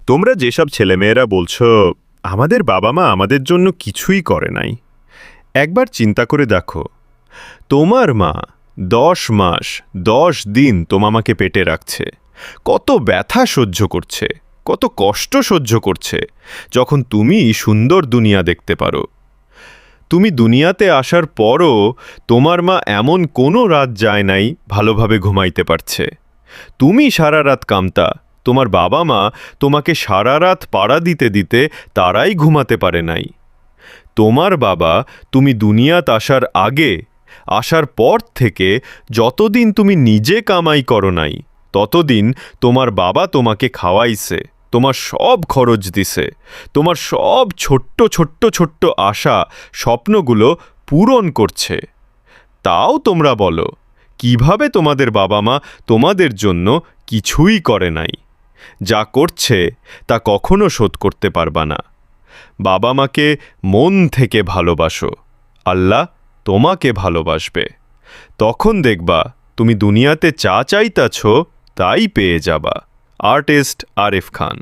তোমরা যেসব ছেলেমেয়েরা বলছো আমাদের বাবা মা আমাদের জন্য কিছুই করে নাই, একবার চিন্তা করে দেখো, তোমার মা 10 মাস 10 দিন তোমাকে পেটে রাখছে, কত ব্যথা সহ্য করছে, কত কষ্ট সহ্য করছে, যখন তুমি সুন্দর দুনিয়া দেখতে পারো। তুমি দুনিয়াতে আসার পরও তোমার মা এমন কোনো রাত যায় নাই ভালোভাবে ঘুমাইতে পারছে। তুমি সারা রাত কামতা, তোমার বাবা মা তোমাকে সারা রাত পাড়া দিতে দিতে তারাই ঘুমাতে পারে নাই। তোমার বাবা তুমি দুনিয়াত আসার আগে, আসার পর থেকে যতদিন তুমি নিজে কামাই করো নাই, ততদিন তোমার বাবা তোমাকে খাওয়াইছে, তোমার সব খরচ দিছে, তোমার সব ছোট্ট ছোট্ট ছোট্ট আশা স্বপ্নগুলো পূরণ করছে। তাও তোমরা বলো কিভাবে তোমাদের বাবা মা তোমাদের জন্য কিছুই করে নাই। যা করছে তা কখনো শোধ করতে পারবা না। বাবা মাকে মন থেকে ভালোবাসো, আল্লাহ তোমাকে ভালোবাসবে। তখন দেখবা তুমি দুনিয়াতে যা চাইতাছ তাই পেয়ে যাবা। আর্টিস্ট আরিফ খান।